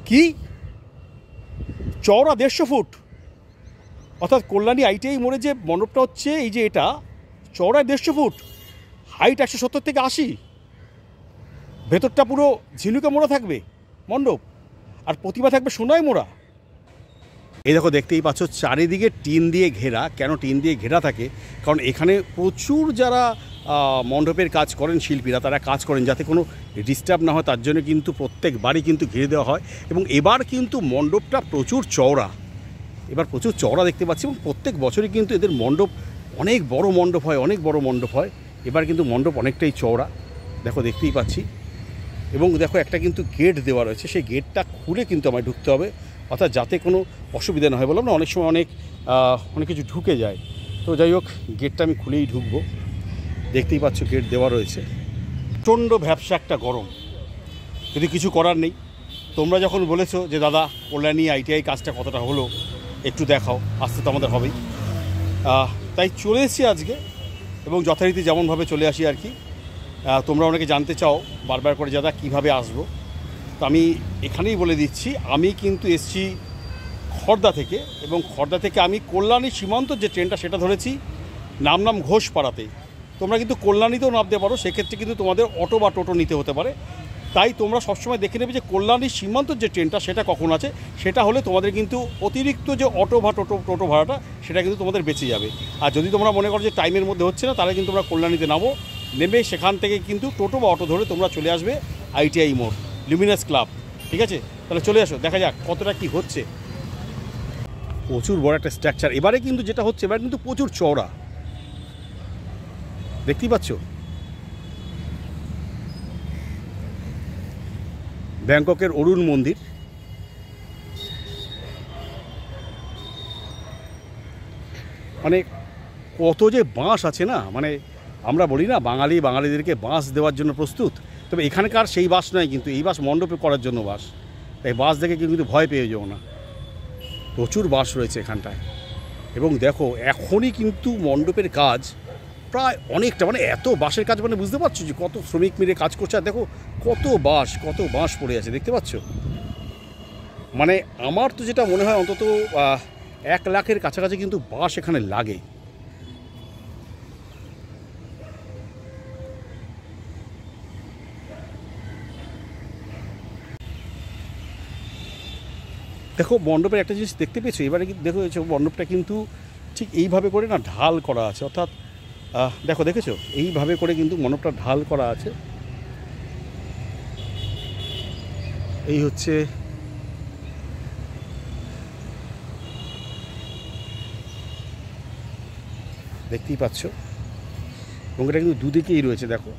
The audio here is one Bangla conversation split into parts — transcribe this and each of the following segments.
কি চওড়া 150 ফুট, অর্থাৎ কল্যাণী আইটিআই মোড়ে যে মণ্ডপটা হচ্ছে এই যে এটা চওড়ায় 150 ফুট, হাইট 170 থেকে 80, ভেতরটা পুরো ঝিনুকে মোড়া থাকবে মণ্ডপ, আর প্রতিমা থাকবে সোনায় মোড়া। এই দেখো দেখতেই পাচ্ছ চারিদিকে টিন দিয়ে ঘেরা। কেন টিন দিয়ে ঘেরা থাকে? কারণ এখানে প্রচুর যারা মণ্ডপের কাজ করেন শিল্পীরা, তারা কাজ করেন যাতে কোনো ডিস্টার্ব না হয়, তার জন্য কিন্তু প্রত্যেক বাড়ি কিন্তু ঘিরে দেওয়া হয়। এবং এবার কিন্তু মণ্ডপটা প্রচুর চওড়া, এবার প্রচুর চওড়া দেখতে পাচ্ছি, এবং প্রত্যেক বছরই কিন্তু এদের মণ্ডপ অনেক বড় মণ্ডপ হয়, অনেক বড় মণ্ডপ হয়। এবার কিন্তু মণ্ডপ অনেকটাই চওড়া, দেখো দেখতেই পাচ্ছি। এবং দেখো একটা কিন্তু গেট দেওয়া রয়েছে, সেই গেটটা খুলে কিন্তু আমায় ঢুকতে হবে, অর্থাৎ যাতে কোনো অসুবিধা না হয়। বললাম না অনেক সময় অনেক কিছু ঢুকে যায়, তো যাই হোক গেটটা আমি খুলেই ঢুকবো। দেখতেই পাচ্ছ গেট দেওয়া রয়েছে। প্রচণ্ড ভ্যাবসা একটা গরম, কিন্তু কিছু করার নেই। তোমরা যখন বলেছো যে দাদা কল্যাণী আইটিআই কাজটা কতটা হলো একটু দেখাও, আসতে তো আমাদের হবেই, তাই চলে এসেছি আজকে, এবং যথারীতি যেমনভাবে চলে আসি আর কি। তোমরা অনেকে জানতে চাও বারবার করে দাদা কীভাবে আসবো, তো আমি এখানেই বলে দিচ্ছি। আমি কিন্তু এসছি খড়দা থেকে, এবং খড়দা থেকে আমি কল্যাণী সীমান্ত যে ট্রেনটা সেটা ধরেছি, নাম ঘোষপাড়াতে। তোমরা কিন্তু কল্যাণীতেও নামতে পারো, সেক্ষেত্রে কিন্তু তোমাদের অটো বা টোটো নিতে হতে পারে। তাই তোমরা সবসময় দেখে নেবে যে কল্যাণী সীমান্ত যে ট্রেনটা সেটা কখন আছে, সেটা হলে তোমাদের কিন্তু অতিরিক্ত যে অটো বা টোটো ভাড়াটা সেটা কিন্তু তোমাদের বেঁচে যাবে। আর যদি তোমরা মনে করো যে টাইমের মধ্যে হচ্ছে না, তাহলে কিন্তু তোমরা কল্যাণীতে নামো, নেমে সেখান থেকে কিন্তু টোটো বা অটো ধরে তোমরা চলে আসবে আইটিআই মোড়, লুমিনাস ক্লাব। ঠিক আছে, তাহলে চলে আসো, দেখা যাক কতটা কি হচ্ছে। প্রচুর বড় একটা স্ট্রাকচার এবারে কিন্তু যেটা হচ্ছে, এবার কিন্তু প্রচুর চওড়া, দেখতেই পাচ্ছ। ব্যাংককের অরুণ মন্দির, মানে কত যে বাঁশ আছে না, মানে আমরা বলি না বাঙালিদেরকে বাঁশ দেওয়ার জন্য প্রস্তুত, তবে এখানকার সেই বাঁশ নয়, কিন্তু এই বাঁশ মণ্ডপে করার জন্য বাঁশ, তাই বাঁশ দেখে কিন্তু ভয় পেয়ে যাও না, প্রচুর বাঁশ রয়েছে এখানটায়। এবং দেখো এখনই কিন্তু মণ্ডপের কাজ প্রায় অনেকটা, মানে এত বাঁশের কাজ, মানে বুঝতে পারছো যে কত শ্রমিক মিলে কাজ করছে। আর দেখো কত বাঁশ পড়ে আছে, দেখতে পাচ্ছ। মানে আমার তো যেটা মনে হয় অন্তত 1 লাখের কাছাকাছি কিন্তু বাঁশ এখানে লাগে। দেখো মণ্ডপের একটা জিনিস দেখতে পেয়েছো, এবারে দেখো মণ্ডপটা কিন্তু ঠিক এইভাবে করে না ঢাল করা আছে, অর্থাৎ দেখো দেখেছো এইভাবে করে কিন্তু মণ্ডপটা ঢাল করা আছে। এই হচ্ছে দেখতেই পাচ্ছ, এবং এটা কিন্তু দুদিকেই রয়েছে। দেখো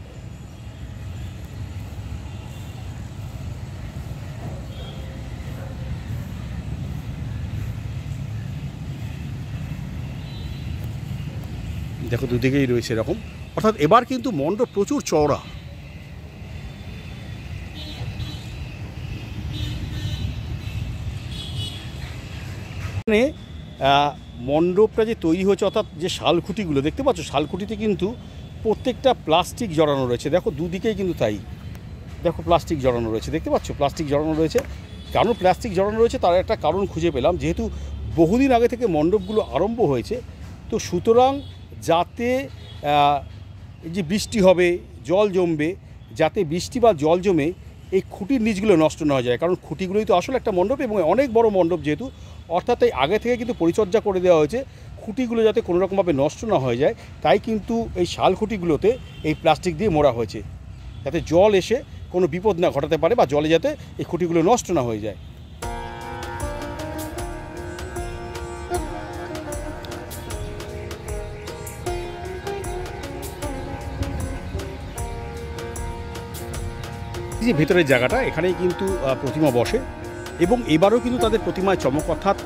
দেখো দুদিকেই রয়েছে এরকম, অর্থাৎ এবার কিন্তু মণ্ডপ প্রচুর চওড়া। এখানে মণ্ডপটা যে তৈরি হয়েছে, অর্থাৎ যে শালখুঁটিগুলো দেখতে পাচ্ছ, শালখুঁটিতে কিন্তু প্রত্যেকটা প্লাস্টিক জড়ানো রয়েছে। দেখো দুদিকেই কিন্তু তাই, দেখো প্লাস্টিক জড়ানো রয়েছে, দেখতে পাচ্ছ প্লাস্টিক জড়ানো রয়েছে। কেন প্লাস্টিক জড়ানো রয়েছে তার একটা কারণ খুঁজে পেলাম, যেহেতু বহুদিন আগে থেকে মণ্ডপগুলো আরম্ভ হয়েছে, তো সুতরাং যাতে এই যে বৃষ্টি হবে, জল জমবে, যাতে বৃষ্টি বা জল জমে এই খুঁটির নিচগুলো নষ্ট না হয়ে যায়, কারণ খুঁটিগুলোই তো আসলে একটা মণ্ডপ, এবং অনেক বড় মণ্ডপ যেহেতু, অর্থাৎ এই আগে থেকে কিন্তু পরিচর্যা করে দেওয়া হয়েছে খুঁটিগুলো যাতে কোনোরকমভাবে নষ্ট না হয়ে যায়। তাই কিন্তু এই শাল খুঁটিগুলোতে এই প্লাস্টিক দিয়ে মোড়া হয়েছে, যাতে জল এসে কোনো বিপদ না ঘটাতে পারে, বা জলে যাতে এই খুঁটিগুলো নষ্ট না হয়ে যায়। যে ভেতরের জায়গাটা, এখানেই কিন্তু প্রতিমা বসে, এবং এবারও কিন্তু তাদের প্রতিমায় চমক, অর্থাৎ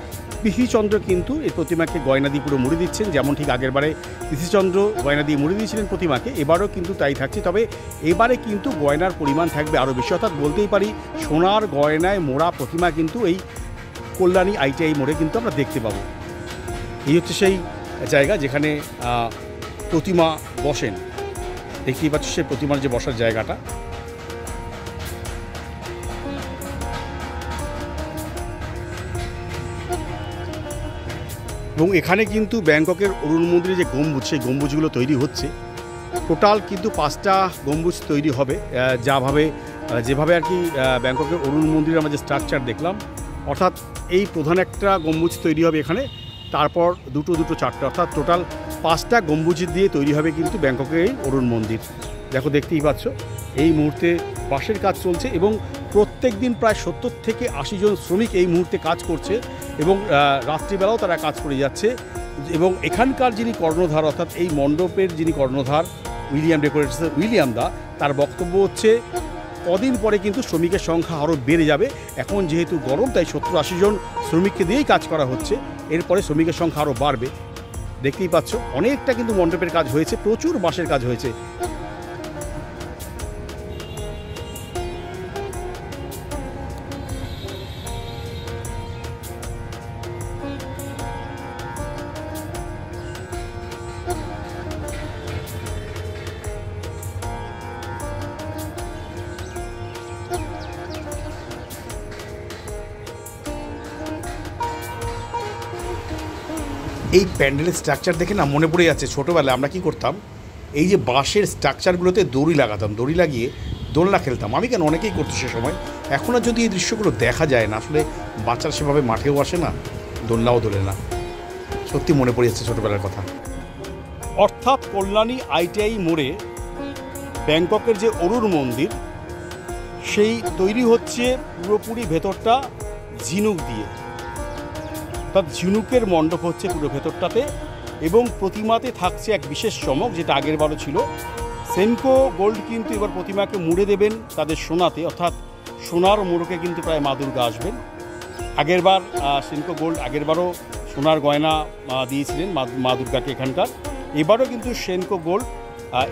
পিসিচন্দ্র কিন্তু এই প্রতিমাকে গয়না দিয়ে পুরো মুড়ে দিচ্ছেন, যেমন ঠিক আগেরবারে পিসিচন্দ্র গয়না দিয়ে মুড়ে দিয়েছিলেন প্রতিমাকে, এবারও কিন্তু তাই থাকছে। তবে এবারে কিন্তু গয়নার পরিমাণ থাকবে আরও বেশি, অর্থাৎ বলতেই পারি সোনার গয়নায় মোড়া প্রতিমা কিন্তু এই কল্যাণী আইটিআই মোড়ে কিন্তু আমরা দেখতে পাবো। এই হচ্ছে সেই জায়গা যেখানে প্রতিমা বসেন, দেখতেই পাচ্ছ সেই প্রতিমার যে বসার জায়গাটা। এবং এখানে কিন্তু ব্যাংককের অরুণ মন্দিরে যে গম্বুজ, সেই গম্বুজগুলো তৈরি হচ্ছে। টোটাল কিন্তু 5টা গম্বুজ তৈরি হবে, যেভাবে আর কি ব্যাংককের অরুণ মন্দিরে আমরা যে স্ট্রাকচার দেখলাম, অর্থাৎ এই প্রধান একটা গম্বুজ তৈরি হবে এখানে, তারপর দুটো 4টে, অর্থাৎ টোটাল 5টা গম্বুজ দিয়ে তৈরি হবে কিন্তু ব্যাংককের এই অরুণ মন্দির। দেখতেই পাচ্ছ এই মুহূর্তে বাঁশের কাজ চলছে এবং প্রত্যেক দিন প্রায় 70 থেকে 80 জন শ্রমিক এই মুহূর্তে কাজ করছে এবং রাত্রিবেলাও তারা কাজ করে যাচ্ছে। এবং এখানকার যিনি কর্ণধার, অর্থাৎ এই মণ্ডপের যিনি কর্ণধার উইলিয়াম ডেকোরেটর্স উইলিয়াম দা, তার বক্তব্য হচ্ছে কদিন পরে কিন্তু শ্রমিকের সংখ্যা আরও বেড়ে যাবে। এখন যেহেতু গরম, তাই 70-80 জন শ্রমিককে দিয়েই কাজ করা হচ্ছে, এরপরে শ্রমিকের সংখ্যা আরও বাড়বে। দেখতেই পাচ্ছ অনেকটা কিন্তু মণ্ডপের কাজ হয়েছে, প্রচুর বাঁশের কাজ হয়েছে। এই প্যান্ডেলের স্ট্রাকচার দেখে না মনে পড়ে যাচ্ছে ছোটোবেলায় আমরা কী করতাম, এই যে বাঁশের স্ট্রাকচারগুলোতে দড়ি লাগাতাম, দড়ি লাগিয়ে দোলনা খেলতাম। আমি কেন, অনেকেই করতো সে সময়। এখন আর যদি এই দৃশ্যগুলো দেখা যায় না, আসলে বাচ্চারা সেভাবে মাঠেও আসে না, দোলনাও দোলে না। সত্যি মনে পড়ে যাচ্ছে ছোটোবেলার কথা। অর্থাৎ কল্যাণী ITI মোড়ে ব্যাংককের যে অরুণ মন্দির, সেই তৈরি হচ্ছে পুরোপুরি ভেতরটা ঝিনুক দিয়ে, অর্থাৎ ঝিনুকের মণ্ডপ হচ্ছে পুরো ভেতরটাতে। এবং প্রতিমাতে থাকছে এক বিশেষ চমক, যেটা আগের বারও ছিল। সেনকো গোল্ড কিন্তু এবার প্রতিমাকে মুড়ে দেবেন তাদের সোনাতে, অর্থাৎ সোনার মোড়কে কিন্তু প্রায় মা দুর্গা আসবেন। আগেরবার সেনকো গোল্ড আগেরবারও সোনার গয়না দিয়েছিলেন মা দুর্গাকে এখানকার। এবারও কিন্তু সেনকো গোল্ড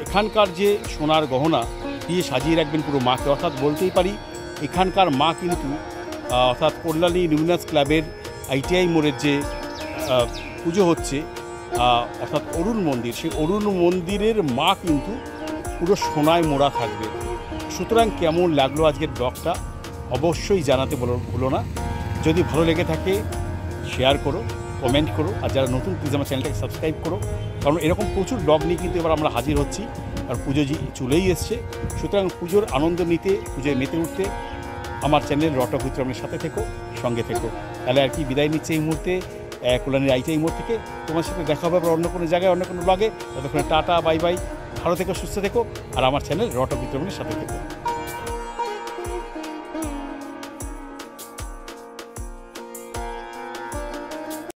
এখানকার যে সোনার গহনা দিয়ে সাজিয়ে রাখবেন পুরো মাকে। অর্থাৎ বলতেই পারি এখানকার মা কিন্তু, অর্থাৎ কল্যাণী লুমিনাস ক্লাবের ITI মোড়ের যে পুজো হচ্ছে, অর্থাৎ অরুণ মন্দির, সেই অরুণ মন্দিরের মা কিন্তু পুরো সোনায় মোড়া থাকবে। সুতরাং কেমন লাগলো আজকের ব্লগটা অবশ্যই জানাতে ভুলো না। যদি ভালো লেগে থাকে শেয়ার করো, কমেন্ট করো, আর যারা নতুন প্লিজ আমার চ্যানেলটাকে সাবস্ক্রাইব করো, কারণ এরকম প্রচুর ব্লগ নিয়ে কিন্তু এবার আমরা হাজির হচ্ছি। আর পুজো চলেই এসছে, সুতরাং পুজোর আনন্দ নিতে, পুজোয় মেতে উঠতে আমার চ্যানেল রট অফ উইথরামের সাথে থেকো, সঙ্গে থেকো। তাহলে আর কি বিদায় নিচ্ছে এই মুহূর্তে কল্যাণীর ITI মোড় থেকে। তোমার সাথে দেখা হবে আবার অন্য কোনো জায়গায়, অন্য কোনো ব্লগে। ততক্ষণে টাটা, বাই বাই, ভালো থেকো, সুস্থ থেকো, আর আমার চ্যানেল রট অফ উইথরামের সাথে থেকো।